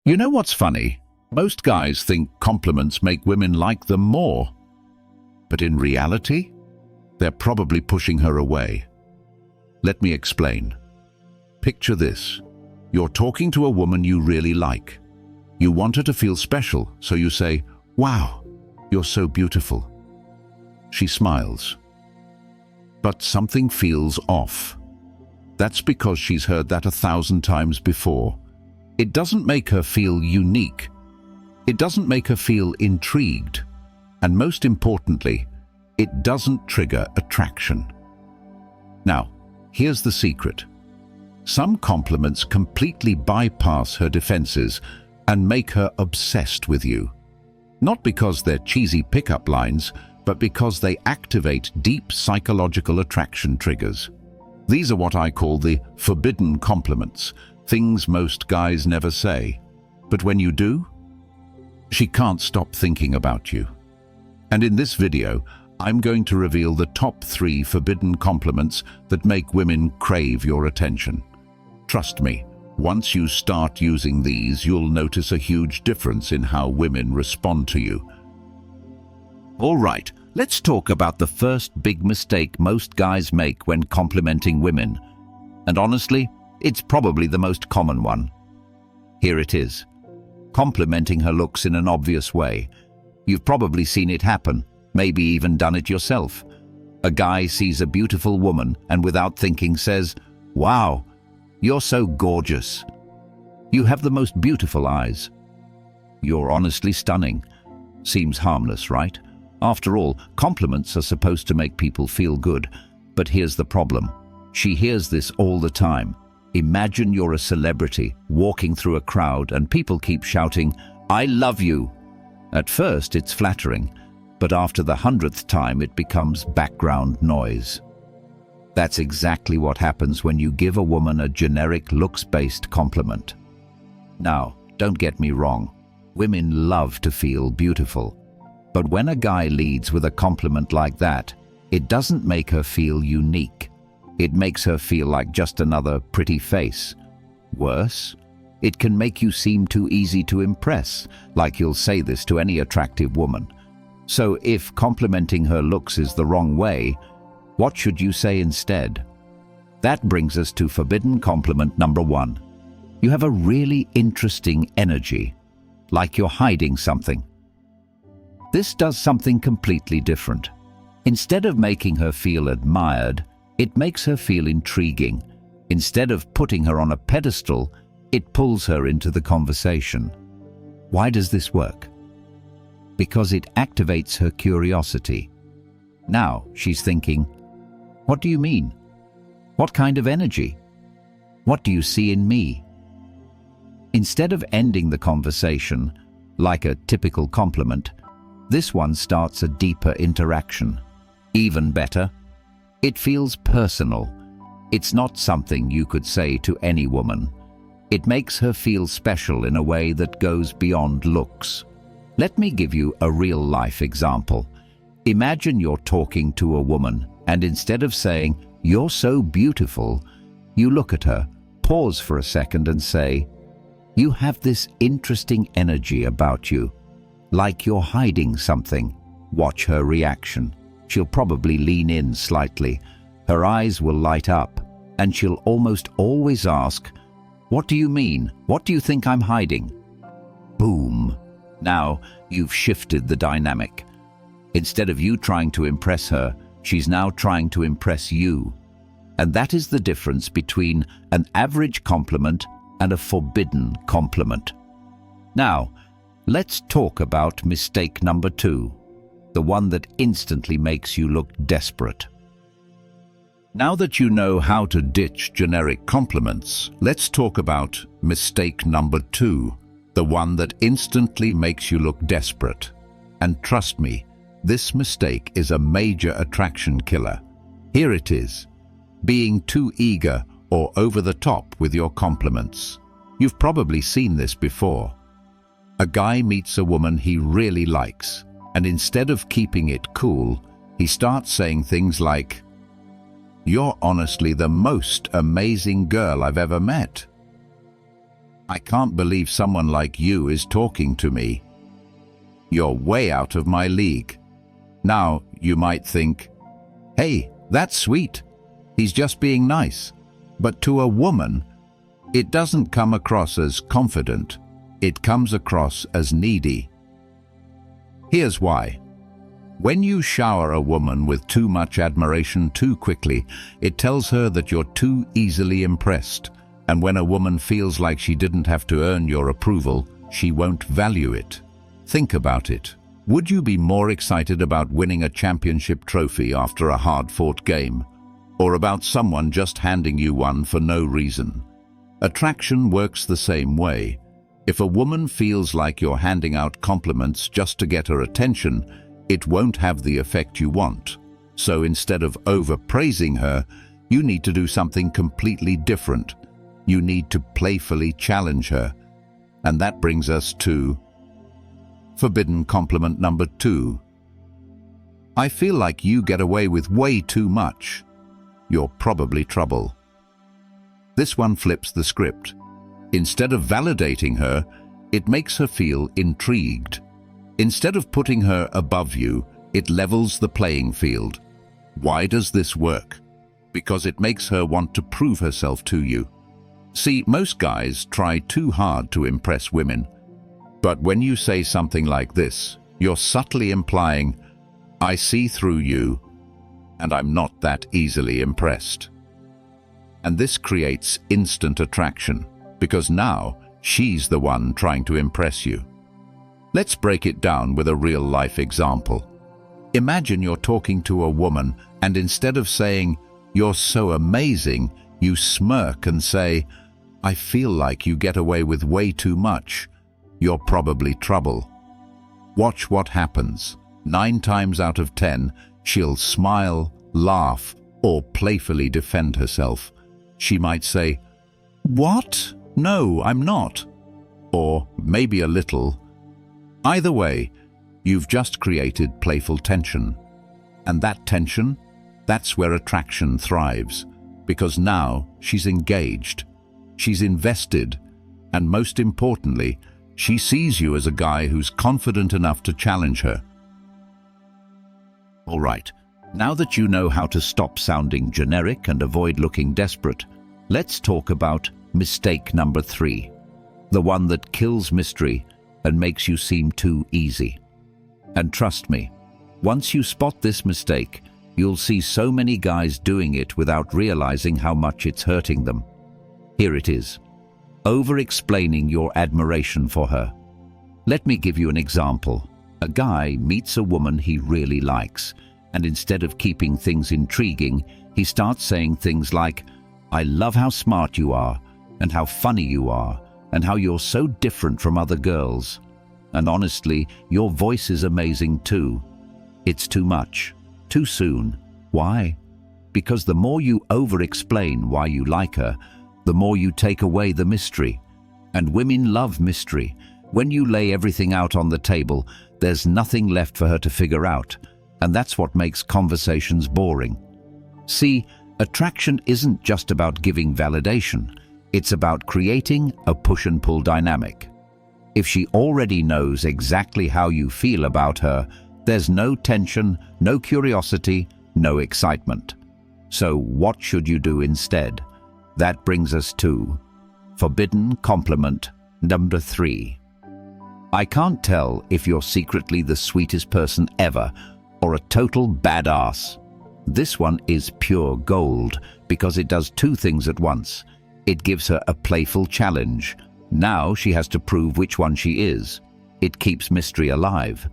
You know what's funny? Most guys think compliments make women like them more. But in reality, they're probably pushing her away. Let me explain. Picture this. You're talking to a woman you really like. You want her to feel special, so you say, "Wow, you're so beautiful." She smiles. But something feels off. That's because she's heard that 1,000 times before. It doesn't make her feel unique. It doesn't make her feel intrigued. And most importantly, it doesn't trigger attraction. Now, here's the secret. Some compliments completely bypass her defenses and make her obsessed with you. Not because they're cheesy pickup lines, but because they activate deep psychological attraction triggers. These are what I call the forbidden compliments, things most guys never say. But when you do, she can't stop thinking about you. And in this video, I'm going to reveal the top 3 forbidden compliments that make women crave your attention. Trust me, once you start using these, you'll notice a huge difference in how women respond to you. All right, let's talk about the first big mistake most guys make when complimenting women. And honestly, it's probably the most common one. Here it is. Complimenting her looks in an obvious way. You've probably seen it happen, maybe even done it yourself. A guy sees a beautiful woman and without thinking says, "Wow, you're so gorgeous. You have the most beautiful eyes. You're honestly stunning." Seems harmless, right? After all, compliments are supposed to make people feel good. But here's the problem. She hears this all the time. Imagine you're a celebrity walking through a crowd and people keep shouting, "I love you." At first it's flattering, but after the 100th time it becomes background noise. That's exactly what happens when you give a woman a generic looks-based compliment. Now, don't get me wrong. Women love to feel beautiful. But when a guy leads with a compliment like that, it doesn't make her feel unique. It makes her feel like just another pretty face. Worse, it can make you seem too easy to impress, like you'll say this to any attractive woman. So if complimenting her looks is the wrong way, what should you say instead? That brings us to forbidden compliment number 1. You have a really interesting energy, like you're hiding something. This does something completely different. Instead of making her feel admired, it makes her feel intriguing. Instead of putting her on a pedestal, it pulls her into the conversation. Why does this work? Because it activates her curiosity. Now she's thinking, "What do you mean? What kind of energy? What do you see in me?" Instead of ending the conversation, like a typical compliment, this one starts a deeper interaction. Even better, it feels personal. It's not something you could say to any woman. It makes her feel special in a way that goes beyond looks. Let me give you a real-life example. Imagine you're talking to a woman, and instead of saying, "You're so beautiful," you look at her, pause for a second and say, "You have this interesting energy about you, like you're hiding something." Watch her reaction. She'll probably lean in slightly. Her eyes will light up, and she'll almost always ask, "What do you mean? What do you think I'm hiding?" Boom. Now you've shifted the dynamic. Instead of you trying to impress her, she's now trying to impress you. And that is the difference between an average compliment and a forbidden compliment. Now, let's talk about mistake number 2, the one that instantly makes you look desperate. Now that you know how to ditch generic compliments, let's talk about mistake number 2, the one that instantly makes you look desperate. And trust me, this mistake is a major attraction killer. Here it is: being too eager or over the top with your compliments. You've probably seen this before. A guy meets a woman he really likes, and instead of keeping it cool, he starts saying things like, "You're honestly the most amazing girl I've ever met." I can't believe someone like you is talking to me. You're way out of my league. Now, you might think, hey, that's sweet. He's just being nice. But to a woman, it doesn't come across as confident. It comes across as needy. Here's why. When you shower a woman with too much admiration too quickly, it tells her that you're too easily impressed. And when a woman feels like she didn't have to earn your approval, she won't value it. Think about it. Would you be more excited about winning a championship trophy after a hard-fought game, or about someone just handing you one for no reason? Attraction works the same way. If a woman feels like you're handing out compliments just to get her attention, it won't have the effect you want. So instead of overpraising her, you need to do something completely different. You need to playfully challenge her. And that brings us to forbidden compliment number 2. I feel like you get away with way too much. You're probably trouble. This one flips the script. Instead of validating her, it makes her feel intrigued. Instead of putting her above you, it levels the playing field. Why does this work? Because it makes her want to prove herself to you. See, most guys try too hard to impress women. But when you say something like this, you're subtly implying, I see through you, and I'm not that easily impressed. And this creates instant attraction, because now she's the one trying to impress you. Let's break it down with a real-life example. Imagine you're talking to a woman, and instead of saying, "You're so amazing," you smirk and say, "I feel like you get away with way too much. You're probably trouble." Watch what happens. 9 times out of 10, she'll smile, laugh, or playfully defend herself. She might say, "What? No, I'm not." Or maybe a little. Either way, you've just created playful tension. And that tension, that's where attraction thrives. Because now she's engaged, she's invested, and most importantly, she sees you as a guy who's confident enough to challenge her. All right, now that you know how to stop sounding generic and avoid looking desperate, let's talk about mistake number 3, the one that kills mystery and makes you seem too easy. And trust me, once you spot this mistake, you'll see so many guys doing it without realizing how much it's hurting them. Here it is. Over-explaining your admiration for her. Let me give you an example. A guy meets a woman he really likes, and instead of keeping things intriguing, he starts saying things like, "I love how smart you are, and how funny you are, and how you're so different from other girls. And honestly, your voice is amazing too." It's too much. Too soon. Why? Because the more you over-explain why you like her, the more you take away the mystery. And women love mystery. When you lay everything out on the table, there's nothing left for her to figure out. And that's what makes conversations boring. See, attraction isn't just about giving validation. It's about creating a push and pull dynamic. If she already knows exactly how you feel about her, there's no tension, no curiosity, no excitement. So what should you do instead? That brings us to forbidden compliment number 3. I can't tell if you're secretly the sweetest person ever or a total badass. This one is pure gold because it does 2 things at once. It gives her a playful challenge. Now she has to prove which one she is. It keeps mystery alive.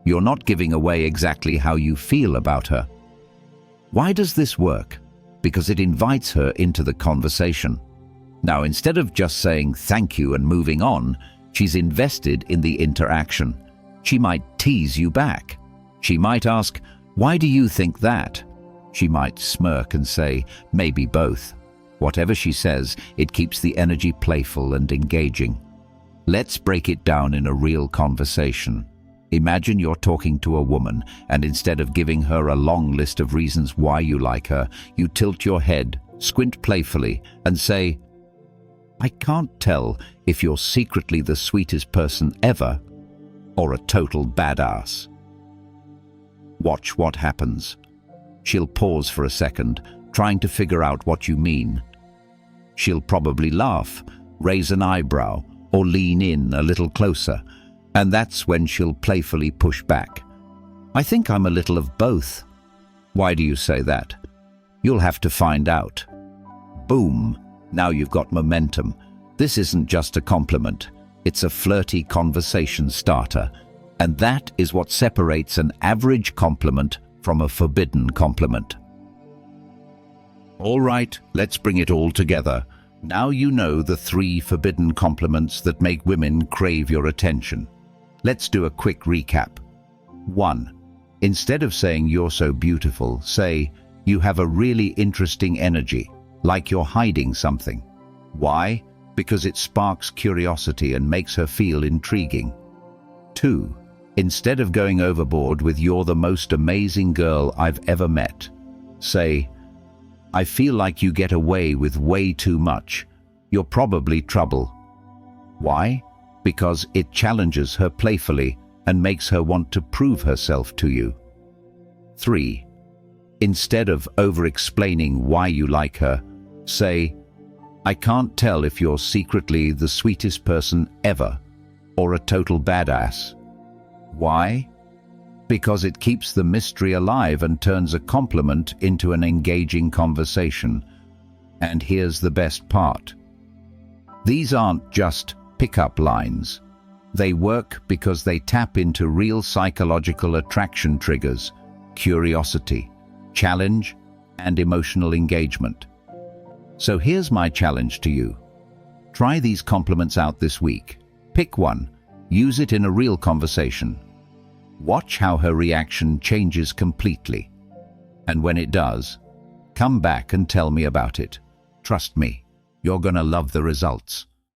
You're not giving away exactly how you feel about her. Why does this work? Because it invites her into the conversation. Now, instead of just saying thank you and moving on, she's invested in the interaction. She might tease you back. She might ask, "Why do you think that?" She might smirk and say, "Maybe both." Whatever she says, it keeps the energy playful and engaging. Let's break it down in a real conversation. Imagine you're talking to a woman, and instead of giving her a long list of reasons why you like her, you tilt your head, squint playfully, and say, I can't tell if you're secretly the sweetest person ever or a total badass. Watch what happens. She'll pause for a second, trying to figure out what you mean. She'll probably laugh, raise an eyebrow, or lean in a little closer, and that's when she'll playfully push back. I think I'm a little of both. Why do you say that? You'll have to find out. Boom! Now you've got momentum. This isn't just a compliment. It's a flirty conversation starter. And that is what separates an average compliment from a forbidden compliment. All right, let's bring it all together. Now you know the 3 forbidden compliments that make women crave your attention. Let's do a quick recap. 1. Instead of saying "you're so beautiful," say "you have a really interesting energy," like you're hiding something. Why? Because it sparks curiosity and makes her feel intriguing. 2. Instead of going overboard with "you're the most amazing girl I've ever met," say "I feel like you get away with way too much. You're probably trouble." Why? Because it challenges her playfully and makes her want to prove herself to you. 3. Instead of over-explaining why you like her, say "I can't tell if you're secretly the sweetest person ever or a total badass." Why? Because it keeps the mystery alive and turns a compliment into an engaging conversation. And here's the best part. These aren't just pick-up lines. They work because they tap into real psychological attraction triggers: curiosity, challenge, and emotional engagement. So here's my challenge to you. Try these compliments out this week. Pick one. Use it in a real conversation. Watch how her reaction changes completely. And when it does, come back and tell me about it. Trust me, you're gonna love the results.